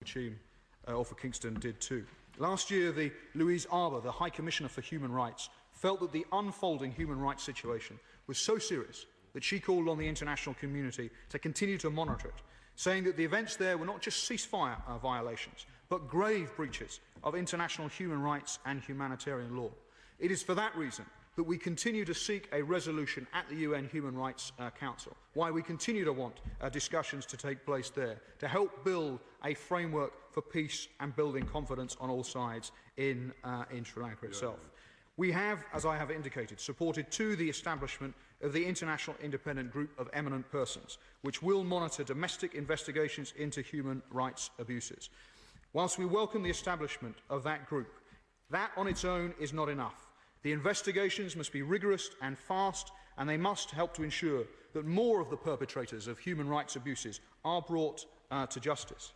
Cheam or for Kingston did too. Last year, Louise Arbour, the High Commissioner for Human Rights, felt that the unfolding human rights situation was so serious that she called on the international community to continue to monitor it, saying that the events there were not just ceasefire violations, but grave breaches of international human rights and humanitarian law. It is for that reason that we continue to seek a resolution at the UN Human Rights Council, why we continue to want discussions to take place there, to help build a framework for peace and building confidence on all sides in Sri Lanka itself. We have, as I have indicated, supported the establishment of the International Independent Group of Eminent Persons, which will monitor domestic investigations into human rights abuses. Whilst we welcome the establishment of that group, that on its own is not enough. The investigations must be rigorous and fast, and they must help to ensure that more of the perpetrators of human rights abuses are brought to justice.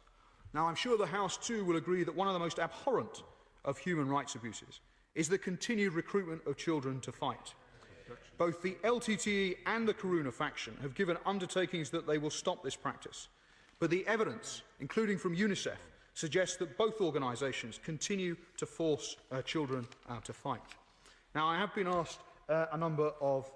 Now, I'm sure the House too will agree that one of the most abhorrent of human rights abuses is the continued recruitment of children to fight. Both the LTTE and the Karuna faction have given undertakings that they will stop this practice, but the evidence, including from UNICEF, suggests that both organisations continue to force children to fight. Now, I have been asked a number of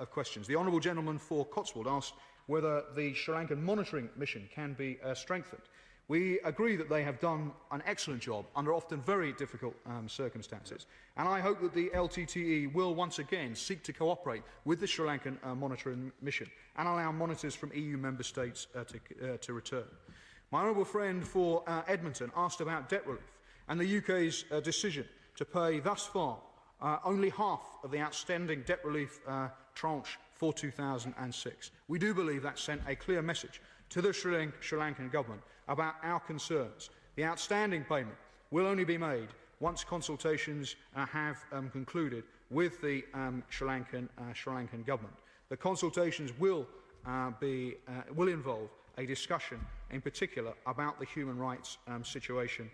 questions. The Honourable Gentleman for Cotswold asked whether the Sri Lankan monitoring mission can be strengthened. We agree that they have done an excellent job under often very difficult circumstances, and I hope that the LTTE will once again seek to cooperate with the Sri Lankan monitoring mission and allow monitors from EU member states to return. My honourable friend for Edmonton asked about debt relief and the UK's decision to pay thus far only half of the outstanding debt relief tranche for 2006. We do believe that sent a clear message to the Sri Lankan government about our concerns. The outstanding payment will only be made once consultations have concluded with the Sri Lankan government. The consultations will involve a discussion in particular about the human rights situation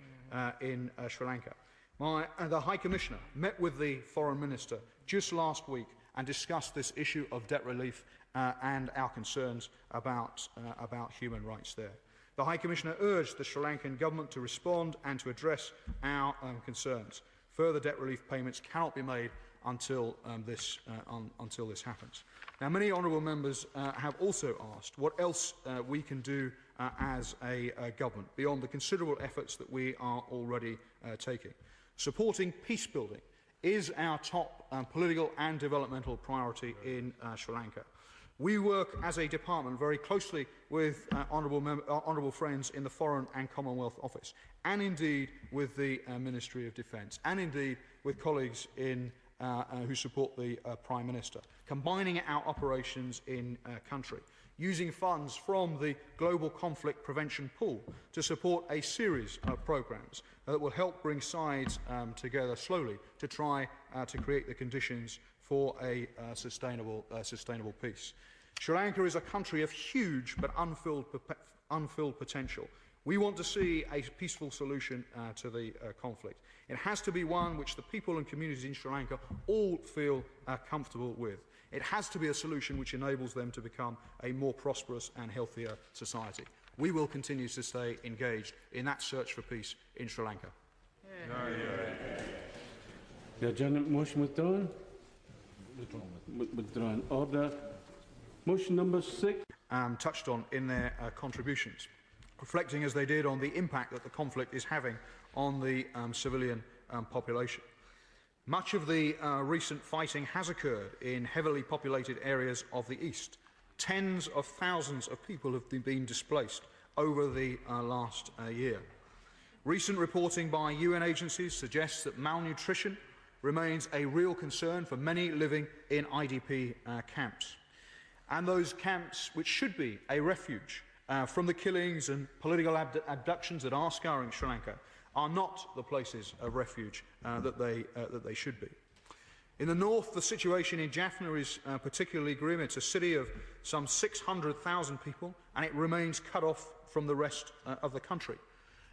in Sri Lanka. The High Commissioner met with the Foreign Minister just last week and discussed this issue of debt relief and our concerns about human rights there. The High Commissioner urged the Sri Lankan government to respond and to address our concerns. Further debt relief payments cannot be made until this happens. Now, many honourable members have also asked what else we can do as a government beyond the considerable efforts that we are already taking. Supporting peace building is our top political and developmental priority in Sri Lanka. We work as a department very closely with honourable friends in the Foreign and Commonwealth Office, and indeed with the Ministry of Defence, and indeed with colleagues who support the Prime Minister, combining our operations in country, using funds from the Global Conflict Prevention Pool to support a series of programmes that will help bring sides together slowly to try to create the conditions for a sustainable peace. Sri Lanka is a country of huge but unfilled potential. We want to see a peaceful solution to the conflict. It has to be one which the people and communities in Sri Lanka all feel comfortable with. It has to be a solution which enables them to become a more prosperous and healthier society. We will continue to stay engaged in that search for peace in Sri Lanka. The agenda motion withdrawn. Withdrawn. Order. Motion number 6. Touched on in their contributions, reflecting as they did on the impact that the conflict is having on the civilian population. Much of the recent fighting has occurred in heavily populated areas of the east. Tens of thousands of people have been displaced over the last year. Recent reporting by UN agencies suggests that malnutrition remains a real concern for many living in IDP camps. And those camps, which should be a refuge from the killings and political abductions that are scouring Sri Lanka, are not the places of refuge that they should be. In the north, the situation in Jaffna is particularly grim. It's a city of some 600,000 people, and it remains cut off from the rest of the country.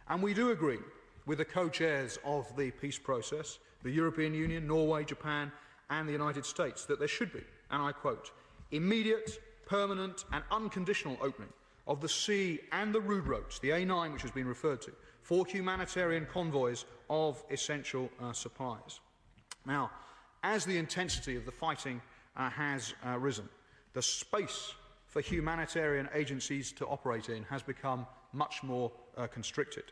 And we do agree with the co-chairs of the peace process, the European Union, Norway, Japan, and the United States, that there should be, and I quote, immediate, permanent and unconditional opening of the sea and the road routes, the A9 which has been referred to, for humanitarian convoys of essential supplies. Now, as the intensity of the fighting has risen, the space for humanitarian agencies to operate in has become much more constricted.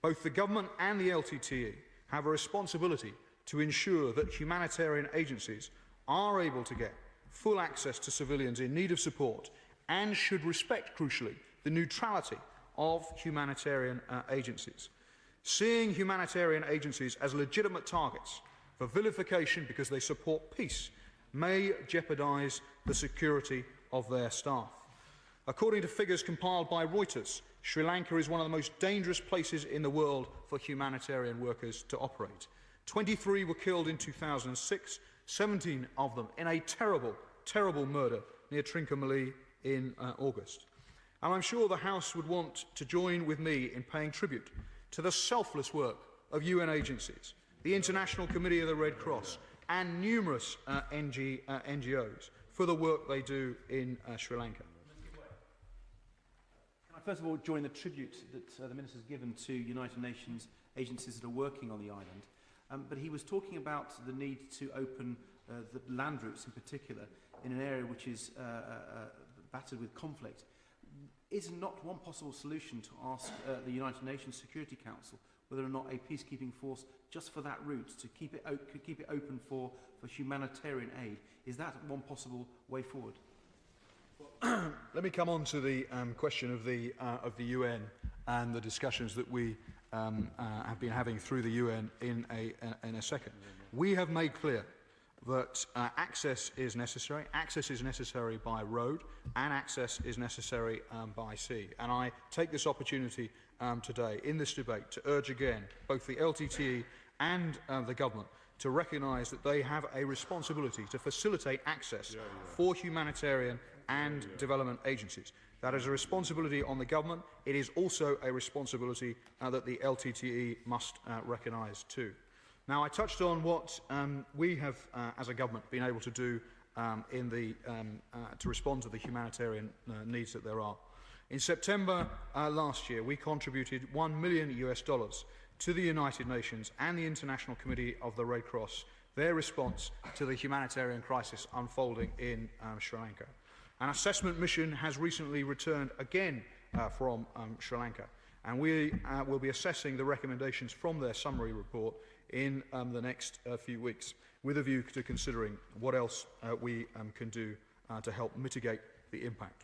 Both the government and the LTTE have a responsibility to ensure that humanitarian agencies are able to get full access to civilians in need of support and should respect, crucially, the neutrality of humanitarian agencies. Seeing humanitarian agencies as legitimate targets for vilification because they support peace may jeopardise the security of their staff. According to figures compiled by Reuters, Sri Lanka is one of the most dangerous places in the world for humanitarian workers to operate. 23 were killed in 2006, 17 of them in a terrible, terrible murder near Trincomalee in August. And I'm sure the House would want to join with me in paying tribute to the selfless work of UN agencies, the International Committee of the Red Cross, and numerous NGOs for the work they do in Sri Lanka. Can I first of all join the tribute that the Minister has given to United Nations agencies that are working on the island? But he was talking about the need to open the land routes in particular in an area which is battered with conflict. Is not one possible solution to ask the United Nations Security Council whether or not a peacekeeping force just for that route to keep it open for humanitarian aid? Is that one possible way forward? Let me come on to the question of the UN and the discussions that we have been having through the UN in a second. We have made clear that access is necessary. Access is necessary by road, and access is necessary by sea. And I take this opportunity today in this debate to urge again both the LTTE and the government to recognise that they have a responsibility to facilitate access for humanitarian and development agencies. That is a responsibility on the government. It is also a responsibility that the LTTE must recognise too. Now, I touched on what we have, as a government, been able to do to respond to the humanitarian needs that there are. In September last year, we contributed $1 million to the United Nations and the International Committee of the Red Cross, their response to the humanitarian crisis unfolding in Sri Lanka. An assessment mission has recently returned again from Sri Lanka, and we will be assessing the recommendations from their summary report in the next few weeks, with a view to considering what else we can do to help mitigate the impact.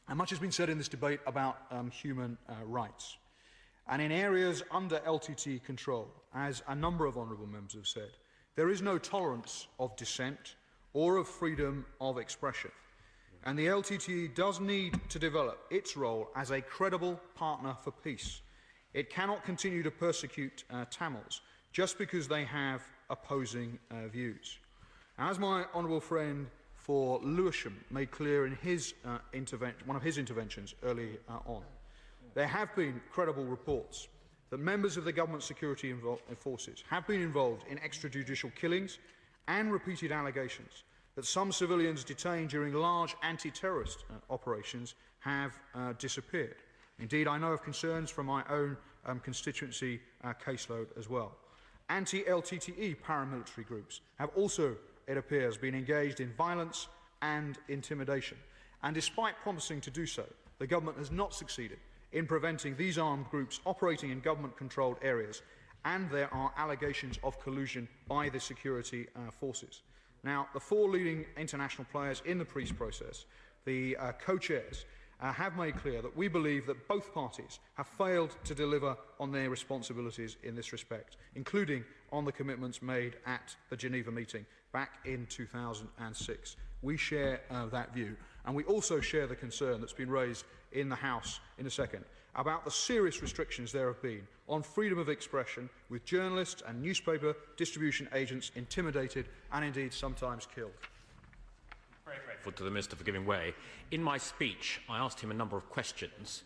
And much has been said in this debate about human rights. And in areas under LTTE control, as a number of honourable members have said, there is no tolerance of dissent or of freedom of expression. And the LTTE does need to develop its role as a credible partner for peace. It cannot continue to persecute Tamils just because they have opposing views. As my honourable friend for Lewisham made clear in his one of his interventions early on, there have been credible reports that members of the government security forces have been involved in extrajudicial killings and repeated allegations that some civilians detained during large anti-terrorist operations have disappeared. Indeed, I know of concerns from my own constituency caseload as well. Anti-LTTE paramilitary groups have also, it appears, been engaged in violence and intimidation. And despite promising to do so, the government has not succeeded in preventing these armed groups operating in government-controlled areas, and there are allegations of collusion by the security forces. Now, the four leading international players in the peace process, the co-chairs, have made clear that we believe that both parties have failed to deliver on their responsibilities in this respect, including on the commitments made at the Geneva meeting back in 2006. We share that view, and we also share the concern that's been raised in the House in a second about the serious restrictions there have been on freedom of expression, with journalists and newspaper distribution agents intimidated and indeed sometimes killed. Very grateful to the Minister for giving way. In my speech, I asked him a number of questions.